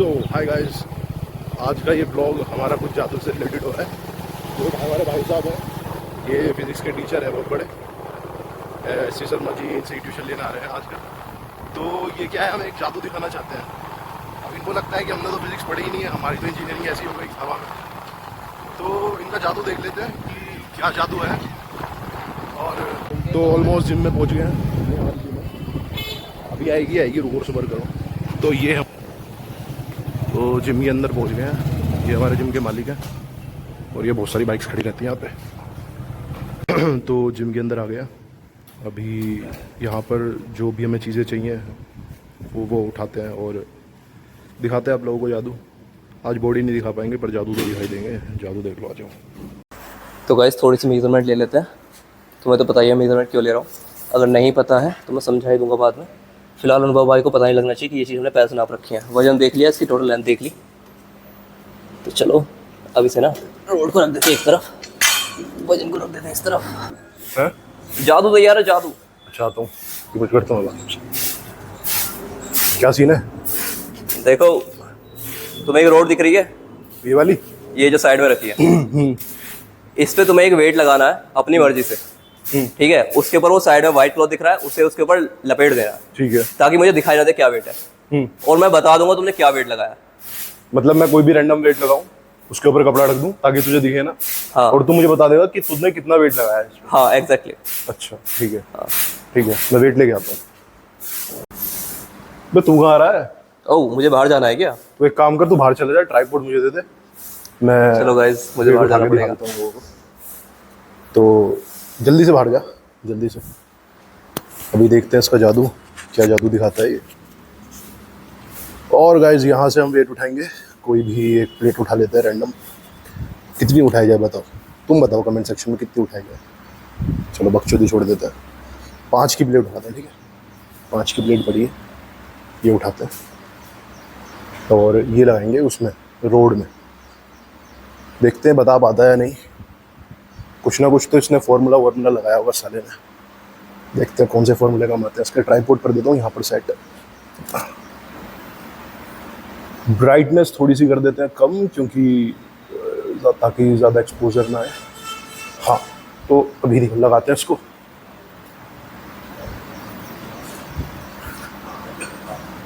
सो hi guys, आज का ये ब्लॉग हमारा कुछ जादू से रिलेटेड हो है। तो हमारे भाई साहब हैं, ये फिज़िक्स के टीचर है, बहुत बड़े एस शर्मा जी, इनसे ट्यूशन लेने आ रहे हैं आज का। तो ये क्या है, हमें एक जादू दिखाना चाहते हैं। अब इनको लगता है कि हमने तो फिज़िक्स पढ़ी ही नहीं है, हमारी तो इंजीनियरिंग ऐसी हो गई हवा में। तो इनका जादू देख लेते हैं कि क्या जादू है। और तो ऑलमोस्ट जिम में पहुँच गए हैं, अभी आएगी रुको सबर करो। तो ये हम तो जिम के अंदर पहुंच गए हैं, ये हमारे जिम के मालिक हैं और ये बहुत सारी बाइक्स खड़ी रहती हैं यहाँ पे। तो जिम के अंदर आ गया। अभी यहाँ पर जो भी हमें चीज़ें चाहिए वो उठाते हैं और दिखाते हैं आप लोगों को जादू। आज बॉडी नहीं दिखा पाएंगे पर जादू तो दिखाई देंगे। जादू देख लो, आ जाओ। तो गाइस थोड़ी सी मेजरमेंट ले लेते हैं। तुम्हें तो पता ही है मेजरमेंट क्यों ले रहा हूँ, अगर नहीं पता है तो मैं समझा ही दूंगा बाद में। फिलहाल अनुभव भाई को पता नहीं लगना चाहिए कि ये चीज़ हमने पैर से नाप रखी है। वजन देख लिया, इसकी टोटल लेंथ देख ली। तो चलो अब इसे ना रोड को रख देते हैं एक तरफ, वजन को रख देते हैं इस तरफ। है जादू तैयार है, जादू। अच्छा आता हूँ, कुछ करता हूँ। क्या सीन है? देखो तुम्हें एक रोड दिख रही है, ये वाली, ये जो साइड में रखी है, इस पे तुम्हें एक वेट लगाना है अपनी मर्जी से, ठीक है। उसके ऊपर वो साइड में व्हाइट क्लॉथ दिख रहा है, उसे उसके ऊपर लपेट देना, ठीक है, ताकि मुझे दिखाई ना दे क्या वेट है। और मैं बता दूंगा तुमने क्या वेट लगाया। मतलब मैं कोई भी रैंडम वेट लगाऊं, उसके ऊपर कपड़ा रख दूं ताकि तुझे दिखे ना। हाँ। और तू मुझे बता देगा कि तुमने कितना वेट लगाया है इसमें। हाँ एग्जैक्टली। अच्छा ठीक है। हाँ ठीक है, मैं वेट लेके आता हूँ। बे तू कहाँ आ रहा है? ओह मुझे बाहर जाना है क्या? तो एक काम कर, तू बाहर चले जा, ट्राइपॉड मुझे दे दे। मैं चलो गाइस मुझे बाहर जाना पड़ेगा। तो जल्दी से बाहर जा, जल्दी से। अभी देखते हैं इसका जादू, क्या जादू दिखाता है ये। और गाइज यहाँ से हम वेट उठाएंगे, कोई भी एक प्लेट उठा लेते हैं रैंडम। कितनी उठाई जाए बताओ, तुम बताओ कमेंट सेक्शन में कितनी उठाई जाए। चलो बकचोदी छोड़ देते हैं, 5 की प्लेट उठाते हैं, ठीक है। 5 की प्लेट पड़ी है, ये उठाते हैं और ये लगाएंगे उसमें रोड में। देखते हैं बता पाता है या नहीं। कुछ ना कुछ तो इसने फार्मूला लगाया होगा साले ने। देखते हैं कौन से फार्मूले का आते हैं। इसके ट्राइपॉड पर देता हूँ यहाँ पर सेट। ब्राइटनेस थोड़ी सी कर देते हैं कम, क्योंकि ताकि ज़्यादा एक्सपोजर ना आए। हाँ तो अभी लगाते हैं इसको।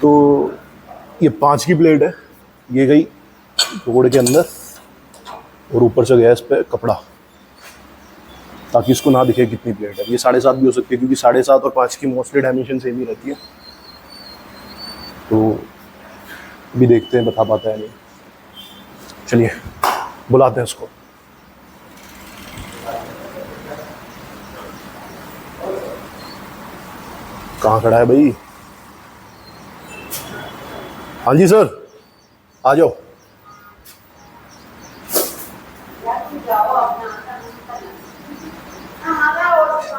तो ये 5 की प्लेट है, ये गई रोड के अंदर और ऊपर से गया इस पर कपड़ा, ताकि इसको ना दिखे कितनी प्लेट है। ये 7.5 भी हो सकती है, क्योंकि 7.5 और 5 की मोस्टली डायमेंशन सेम ही रहती है। तो भी देखते हैं बता पाता है नहीं। चलिए बुलाते हैं इसको। कहाँ खड़ा है भाई? हाँ जी सर, आ जाओ।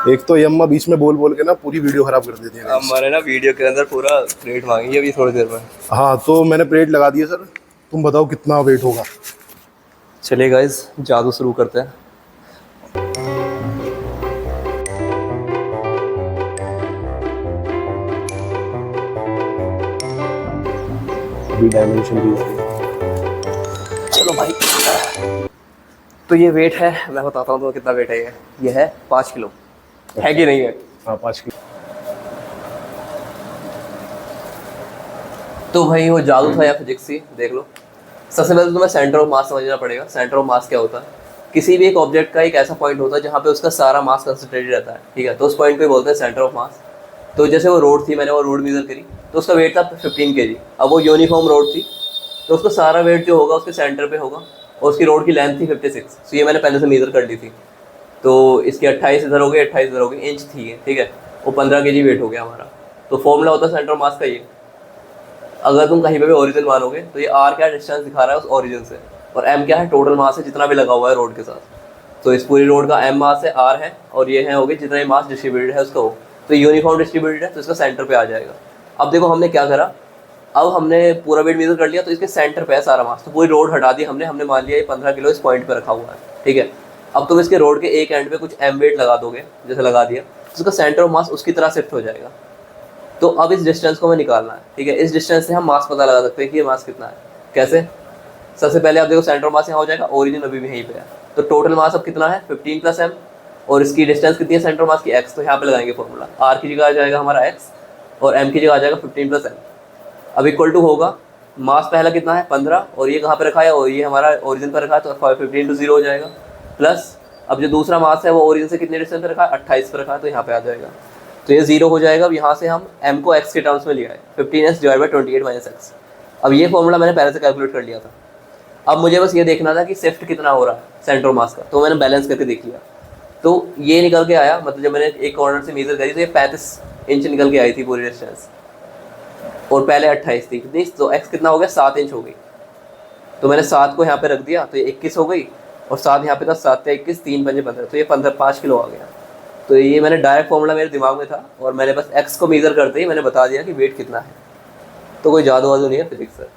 एक तो ये अम्मा बीच में बोल के ना पूरी वीडियो खराब कर देती है। हमारे ना वीडियो के अंदर पूरा प्लेट मांगी अभी थोड़ी देर में। हाँ तो मैंने प्लेट लगा दी है सर, तुम बताओ कितना वेट होगा। चलिए गाइस जादू शुरू करते हैं। अभी डायमेंशन भी चलो भाई, तो ये वेट है, मैं बताता हूँ तो कितना वेट है। ये है 5 किलो, है कि नहीं है? हाँ 5 किलो। तो भाई वो जादू था या फिजिक्स ही देख लो। सबसे पहले तो तुम्हें सेंटर ऑफ मास समझना पड़ेगा। सेंटर ऑफ मास क्या होता है? किसी भी एक ऑब्जेक्ट का एक ऐसा पॉइंट होता है जहाँ पे उसका सारा मास कंसंट्रेटेड रहता है, ठीक है। तो उस पॉइंट पे बोलते हैं सेंटर ऑफ मास। तो जैसे वो रोड थी, मैंने वो रोड मेजर करी तो उसका वेट था 15 kg। अब वो यूनिफॉर्म रोड थी तो उसका सारा वेट जो होगा उसके सेंटर पे होगा, और उसकी रोड की लेंथ थी 56। तो ये मैंने पहले से मेजर कर ली थी। तो इसकी 28 इधर हो गई, 28 इधर हो गई, इंच थी ये, ठीक है। वो 15 kg वेट हो गया हमारा। तो फॉर्मूला होता है सेंटर ऑफ मास का ये। अगर तुम कहीं पे भी ओरिजिन मानोगे तो ये आर क्या डिस्टेंस दिखा रहा है उस ओरिजिन से, और एम क्या है टोटल मास है जितना भी लगा हुआ है रोड के साथ। तो इस पूरी रोड का एम मास है, आर है, और ये है हो गई जितना मास डिस्ट्रीब्यूटेड है उसका हो। तो यूनिफॉर्म डिस्ट्रीब्यूटेड है तो इसका सेंटर पे आ जाएगा। अब देखो हमने क्या करा, अब हमने पूरा वेट मेजर कर लिया तो इसके सेंटर पे है सारा मास। तो पूरी रोड हटा दी हमने मान लिया ये 15 किलो इस पॉइंट पे रखा हुआ है, ठीक है। अब तुम इसके रोड के एक एंड पे कुछ एम वेट लगा दोगे, जैसे लगा दिया, तो उसका सेंटर ऑफ मास उसकी तरह शिफ्ट हो जाएगा। तो अब इस डिस्टेंस को हमें निकालना है, ठीक है। इस डिस्टेंस से हम मास पता लगा सकते हैं कि ये मास कितना है। कैसे? सबसे पहले आप देखो सेंटर ऑफ मास यहाँ हो जाएगा, ओरिजिन अभी भी यहीं पे है, तो टोटल मास अब कितना है 15 + m, और इसकी डिस्टेंस कितनी है सेंटर ऑफ मास की x, तो यहाँ पे लगाएंगे फॉर्मूला, r की जगह आ जाएगा हमारा x और m की जगह आ जाएगा 15 + m। अब इक्वल टू होगा मास पहला कितना है 15, और ये कहाँ पे रखा है, और ये हमारा ओरिजिन पर रखा है, तो 15 × 0 हो जाएगा, प्लस अब जो दूसरा मास है वो ओरिजिन से कितने डिस्टेंस पे रखा है 28 पर रखा है, तो यहाँ पे आ जाएगा, तो ये 0 हो जाएगा। अब यहाँ से हम m को x के टर्म्स में लिया है 15s / 28 - x। अब ये फॉर्मूला मैंने पहले से कैलकुलेट कर लिया था, अब मुझे बस ये देखना था कि शिफ्ट कितना हो रहा है सेंटर ऑफ मास का, तो मैंने बैलेंस करके देख लिया, तो ये निकल के आया, मतलब जब मैंने एक कॉर्नर से मेजर करी तो ये 35 इंच निकल के आई थी पूरी डिस्टेंस, और पहले 28 थी कितनी, तो x कितना हो गया 7 इंच हो गई, तो मैंने 7 को यहाँ पे रख दिया, तो ये 21 हो गई, और 7 यहाँ पे था, 7 × 21 3 × 5 = 15, तो ये 5 किलो आ गया। तो ये मैंने डायरेक्ट फॉर्मूला मेरे दिमाग में था, और मैंने बस x को मेजर करते ही मैंने बता दिया कि वेट कितना है, तो कोई जादू वादू नहीं है फिजिक्स सर।